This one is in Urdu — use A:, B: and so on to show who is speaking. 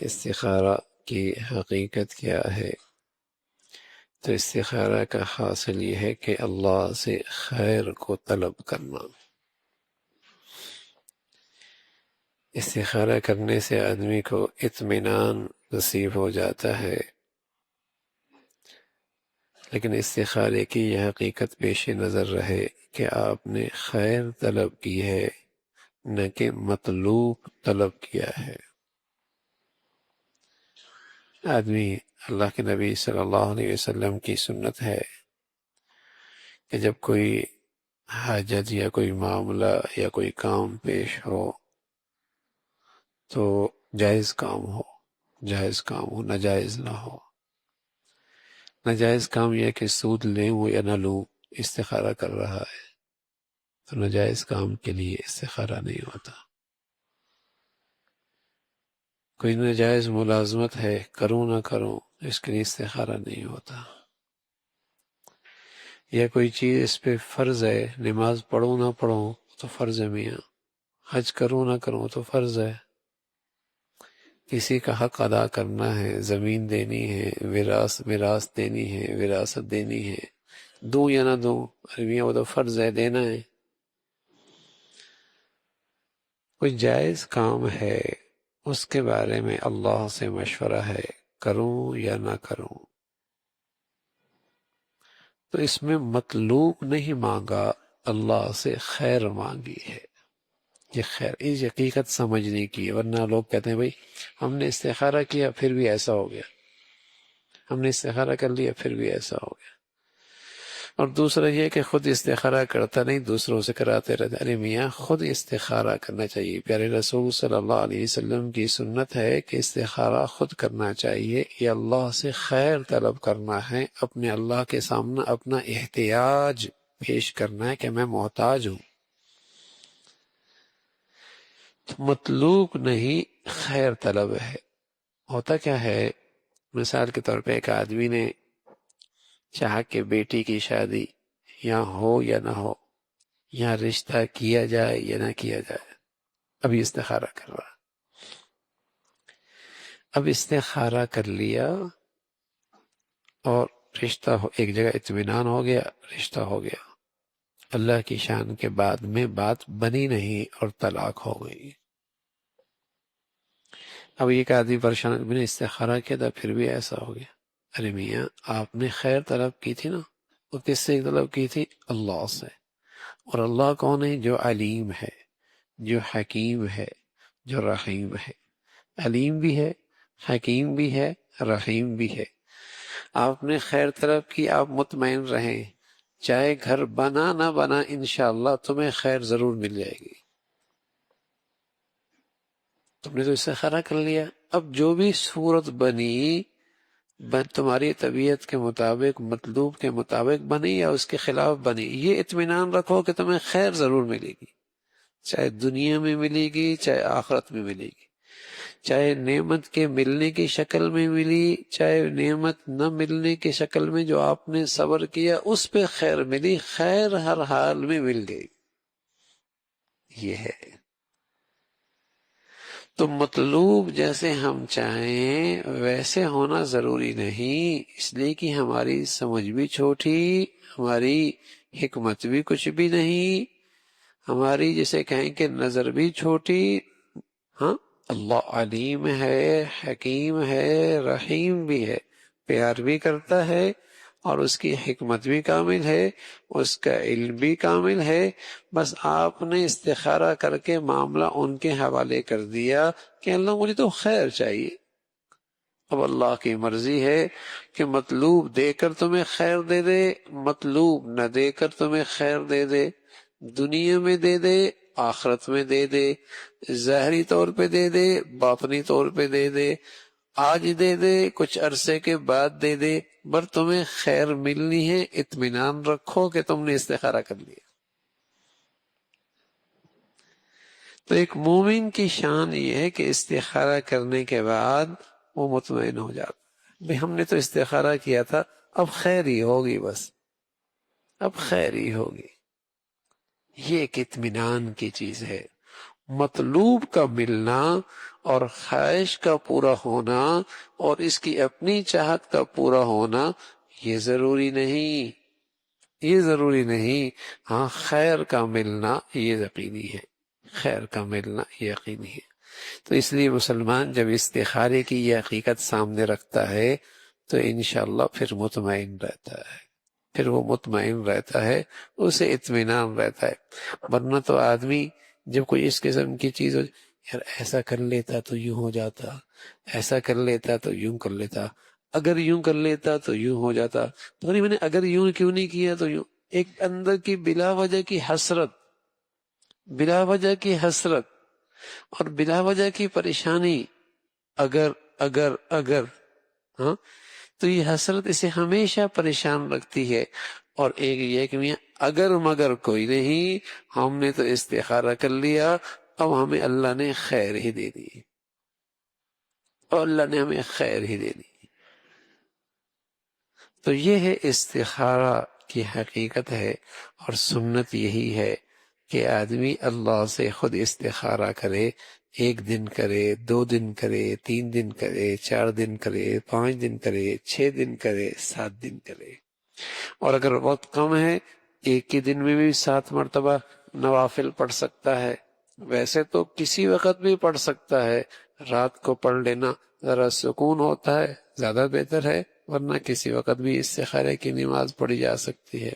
A: استخارہ کی حقیقت کیا ہے؟ تو استخارہ کا حاصل یہ ہے کہ اللہ سے خیر کو طلب کرنا۔ استخارہ کرنے سے آدمی کو اطمینان نصیب ہو جاتا ہے، لیکن استخارے کی یہ حقیقت پیش نظر رہے کہ آپ نے خیر طلب کی ہے، نہ کہ مطلوب طلب کیا ہے۔ آدمی، اللہ کے نبی صلی اللہ علیہ وسلم کی سنت ہے کہ جب کوئی حاجت یا کوئی معاملہ یا کوئی کام پیش ہو تو جائز کام ہو، جائز کام ہو، ناجائز نہ ہو۔ ناجائز کام یہ کہ سود لیں یا نہ لوں، استخارہ کر رہا ہے تو ناجائز کام کے لیے استخارہ نہیں ہوتا۔ کوئی ناجائز ملازمت ہے، کروں نہ کروں، اس کے لیے استخارہ نہیں ہوتا۔ یا کوئی چیز اس پہ فرض ہے، نماز پڑھوں نہ پڑھوں تو فرض ہے میاں، حج کروں نہ کروں تو فرض ہے، کسی کا حق ادا کرنا ہے، زمین دینی ہے، میراث دینی ہے، وراثت دینی ہے، دوں یا نہ دوں، ارے میاں وہ تو فرض ہے، دینا ہے۔ کوئی جائز کام ہے، اس کے بارے میں اللہ سے مشورہ ہے، کروں یا نہ کروں، تو اس میں مطلوب نہیں مانگا، اللہ سے خیر مانگی ہے۔ یہ خیر، اس حقیقت سمجھنے کی ہے، ورنہ لوگ کہتے ہیں بھائی ہم نے استخارہ کیا پھر بھی ایسا ہو گیا، ہم نے استخارہ کر لیا پھر بھی ایسا ہو گیا۔ اور دوسرا یہ کہ خود استخارہ کرتا نہیں، دوسروں سے کراتے رہتے۔ ارے میاں خود استخارہ کرنا چاہیے، پیارے رسول صلی اللہ علیہ وسلم کی سنت ہے کہ استخارہ خود کرنا چاہیے، یہ اللہ سے خیر طلب کرنا ہے، اپنے اللہ کے سامنے اپنا احتیاج پیش کرنا ہے کہ میں محتاج ہوں، مطلوب نہیں، خیر طلب ہے۔ ہوتا کیا ہے، مثال کے طور پہ ایک آدمی نے چاہا کہ بیٹی کی شادی یا ہو یا نہ ہو، یا رشتہ کیا جائے یا نہ کیا جائے، ابھی استخارہ کر رہا، اب استخارہ کر لیا اور رشتہ ایک جگہ اطمینان ہو گیا، رشتہ ہو گیا، اللہ کی شان کے بعد میں بات بنی نہیں اور طلاق ہو گئی۔ اب ایک آدمی پریشان، میں نے استخارہ کیا تھا پھر بھی ایسا ہو گیا۔ ارے میاں آپ نے خیر طلب کی تھی نا، وہ کس سے طلب کی تھی؟ اللہ سے۔ اور اللہ کون ہے؟ جو علیم ہے، جو حکیم ہے، جو رحیم ہے۔ علیم بھی ہے، حکیم بھی ہے، رحیم بھی ہے۔ آپ نے خیر طلب کی، آپ مطمئن رہیں، چاہے گھر بنا نہ بنا انشاءاللہ تمہیں خیر ضرور مل جائے گی۔ تم نے تو استخارہ کر لیا، اب جو بھی صورت بنی تمہاری طبیعت کے مطابق، مطلوب کے مطابق بنی یا اس کے خلاف بنی، یہ اطمینان رکھو کہ تمہیں خیر ضرور ملے گی، چاہے دنیا میں ملے گی چاہے آخرت میں ملے گی، چاہے نعمت کے ملنے کی شکل میں ملی، چاہے نعمت نہ ملنے کی شکل میں جو آپ نے صبر کیا اس پہ خیر ملی، خیر ہر حال میں مل گئی۔ یہ ہے تو مطلوب جیسے ہم چاہیں ویسے ہونا ضروری نہیں، اس لیے کہ ہماری سمجھ بھی چھوٹی، ہماری حکمت بھی کچھ بھی نہیں، ہماری جسے کہیں کہ نظر بھی چھوٹی۔ ہاں اللہ علیم ہے، حکیم ہے، رحیم بھی ہے، پیار بھی کرتا ہے، اور اس کی حکمت بھی کامل ہے، اس کا علم بھی کامل ہے۔ بس آپ نے استخارہ کر کے معاملہ ان کے حوالے کر دیا کہ اللہ مجھے تو خیر چاہیے۔ اب اللہ کی مرضی ہے کہ مطلوب دے کر تمہیں خیر دے دے، مطلوب نہ دے کر تمہیں خیر دے دے، دنیا میں دے دے، آخرت میں دے دے، ظاہری طور پہ دے دے، باطنی طور پہ دے دے، آج دے دے، کچھ عرصے کے بعد دے دے، پر تمہیں خیر ملنی ہے، اطمینان رکھو کہ تم نے استخارہ کر لیا۔ تو ایک مومن کی شان یہ ہے کہ استخارہ کرنے کے بعد وہ مطمئن ہو جاتا ہے، ہم نے تو استخارہ کیا تھا، اب خیر ہی ہوگی، بس اب خیر ہی ہوگی۔ یہ ایک اطمینان کی چیز ہے، مطلوب کا ملنا اور خواہش کا پورا ہونا اور اس کی اپنی چاہت کا پورا ہونا یہ ضروری نہیں، یہ ضروری نہیں، ہاں خیر کا ملنا یہ یقینی ہے، خیر کا ملنا یہ یقینی ہے۔ تو اس لیے مسلمان جب استخارے کی یہ حقیقت سامنے رکھتا ہے تو انشاءاللہ پھر مطمئن رہتا ہے، پھر وہ مطمئن رہتا ہے، اسے اطمینان رہتا ہے۔ ورنہ تو آدمی جب کوئی اس قسم کی چیز ہو، یار ایسا کر لیتا تو یوں ہو جاتا، ایسا کر لیتا تو یوں کر لیتا، اگر یوں کر لیتا تو یوں ہو جاتا، تو نہیں میں نے اگر یوں کیوں نہیں کیا تو یوں، ایک اندر کی بلا وجہ کی حسرت، بلا وجہ کی حسرت اور بلا وجہ کی پریشانی، اگر اگر اگر، ہاں تو یہ حسرت اسے ہمیشہ پریشان رکھتی ہے۔ اور ایک یہ کہ میاں اگر مگر کوئی نہیں، ہم نے تو استخارہ کر لیا، اب ہمیں اللہ نے خیر ہی دے دی، اور اللہ نے ہمیں خیر ہی دے دی۔ تو یہ ہے استخارہ کی حقیقت ہے، اور سنت یہی ہے کہ آدمی اللہ سے خود استخارہ کرے، 1 دن کرے، 2 دن کرے، 3 دن کرے، 4 دن کرے، 5 دن کرے، 6 دن کرے، 7 دن کرے۔ اور اگر وقت کم ہے، ایک ہی دن میں بھی 7 مرتبہ نوافل پڑھ سکتا ہے، ویسے تو کسی وقت بھی پڑھ سکتا ہے، رات کو پڑھ لینا ذرا سکون ہوتا ہے، زیادہ بہتر ہے، ورنہ کسی وقت بھی استخارے کی نماز پڑھی جا سکتی ہے۔